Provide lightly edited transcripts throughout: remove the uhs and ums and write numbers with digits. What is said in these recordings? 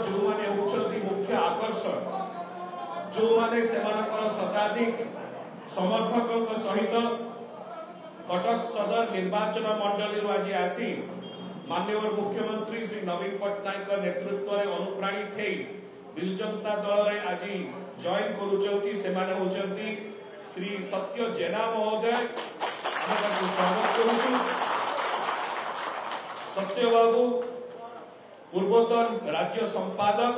जो माने होचंती मुख्य आकर्षण जो माने सेमानकर शताधिक समर्थक सहित कटक सदर निर्वाचन मंडली आज आसी माननीय मुख्यमंत्री श्री नवीन पट्टनायक नेतृत्व में अनुप्राणित हो विजु जनता दल रे आज जॉइन करुचंती सेमाने होचंती श्री सत्य जेना महोदय आम स्वागत करुचु। सत्य बाबू पूर्वतन राज्य संपादक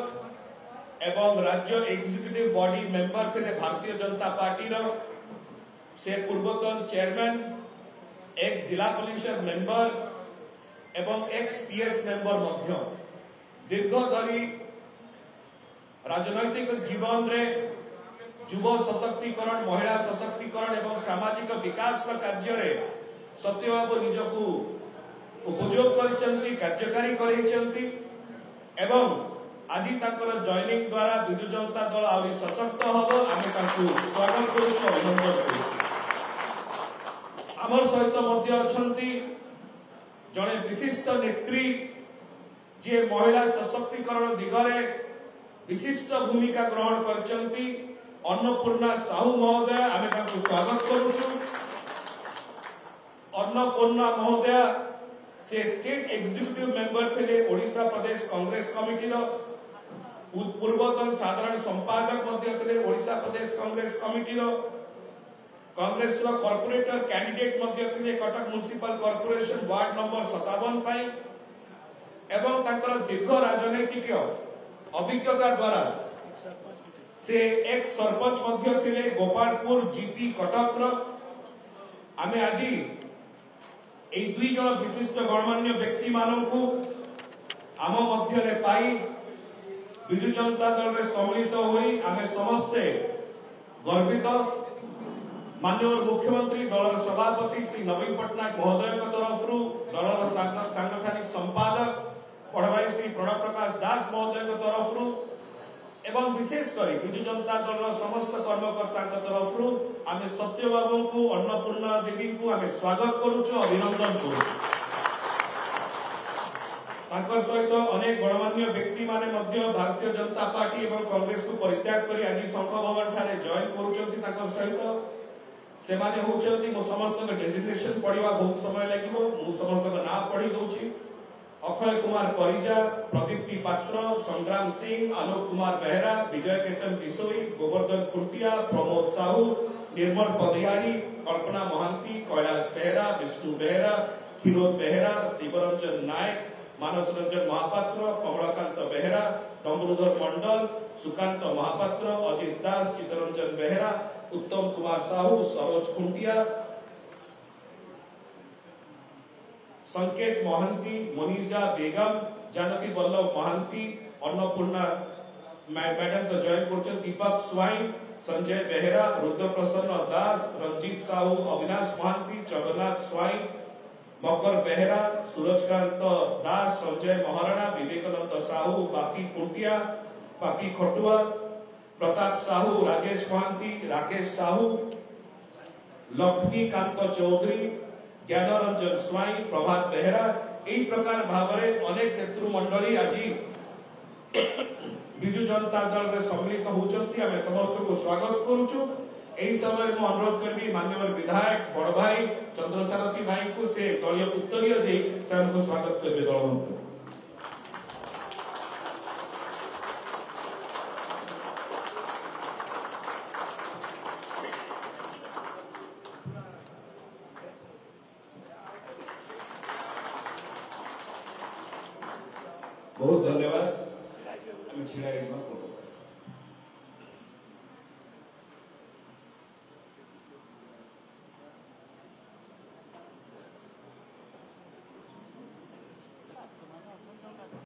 एवं राज्य एग्जीक्यूटिव बॉडी मेंबर थे भारतीय जनता पार्टी से पूर्वतन चेयरमैन एक जिला परिषद मेंबर एवं एक्स पीएस मेंबर मध्य दीर्घ धरी राजनैतिक जीवन रे युव सशक्तिकरण महिला सशक्तिकरण एवं सामाजिक विकास कार्य रे सत्यबाबू निजकू उपयोग करिसेंती कार्यकारी करिसेंती एवं आज जॉइनिंग द्वारा विजु जनता दल आहुरी सशक्त हम आम स्वागत करुचु अभिनंदन करुचु। आमर सहित मध्य अछंती जड़े विशिष्ट नेत्री जे महिला सशक्तिकरण दिगरे विशिष्ट भूमिका ग्रहण करचंती अन्नपूर्णा साहू महोदय आम स्वागत करुचु। अन्नपूर्णा महोदय से स्टेट एग्जीक्यूटिव मेंबर थे ओडिशा प्रदेश कांग्रेस कमिटी पूर्वतन साधारण संपादक थे Odisha Pradesh Congress committee Congress corporator candidate थे Cuttack municipal corporation ward number 57 एवं तांकर दीर्घ राजनैतिक अभिज्ञता द्वारा से एक सरपंच थे गोपालपुर जीपी कटक आम आज ए दुई जन विशिष्ट गणमान्य व्यक्ति मानू आम मध्य पाई विजु जनता दल में सम्मिलित होई आमे समस्ते गर्वित। माननीय मुख्यमंत्री दलर सभापति श्री नवीन पट्टनायक महोदय तरफ दलर सांगठनिक संपादक पढ़वाई श्री प्रणव प्रकाश दास महोदय तरफ एवं विशेषकर विजु जनता दल समस्त कर्मकर्ता तरफ आमे सत्य बाबू को अन्नपूर्णा देवी को आमे स्वागत करुचु अभिनंदन करुचु। सहित अनेक गणमान्य व्यक्ति माने मध्य भारतीय जनता पार्टी एवं कांग्रेस को परित्याग करी आज संघ भवन ठारे जॉइन करुचंती सहित से माने होचंती मो समस्त डेजिग्नेशन पढ़िवा बहुत समय लागिवो मु समस्त ना पढ़ी दउची अक्षय कुमार परिजा प्रदीप्ति पात्र संग्राम सिंह आलोक कुमार बेहरा विजय केतन बिसोई गोवर्धन खुंटिया प्रमोद साहू निर्मल पदियारी कल्पना महांती कैलाश बेहरा विष्णु बेहरा खिरोद बेहरा शिवरंजन नायक मानस रंजन महापात्र कमलाकांत बेहरा डम्बरुधर मंडल सुकांत महापात्र अजित दास चितरंजन बेहरा उत्तम कुमार साहू सरोज खुंटिया संकेत महांती मनीषा बेगम जानकी वल्लभ महांती अन्नपूर्णा मैडम तो जॉइन कर दीपक स्वाइन संजय बेहरा रुद्र प्रसन्न दास रंजीत साहू अविनाश महांती जगन्नाथ स्वाइन मकर बेहरा सूरजकांत दास संजय महाराणा विवेकानंद साहू बापी कुंटिया बापी खटुआ प्रताप साहू राजेश महांती राकेश साहू लक्ष्मीकांत चौधरी ज्ञानरंजन स्वाई प्रभात बेहरा यही प्रकार भाव में अनेक नेतृमंडली आज विजु जनता दल में सम्मिलित होचंती आमे समस्त को स्वागत करुचु। एही समय मु अनुरोध करबी माननीय विधायक बड़ भाई चंद्रसारथी भाई को से दलीय उत्तरीय दे से हमको स्वागत करबे दलमंत्री। बहुत धन्यवाद।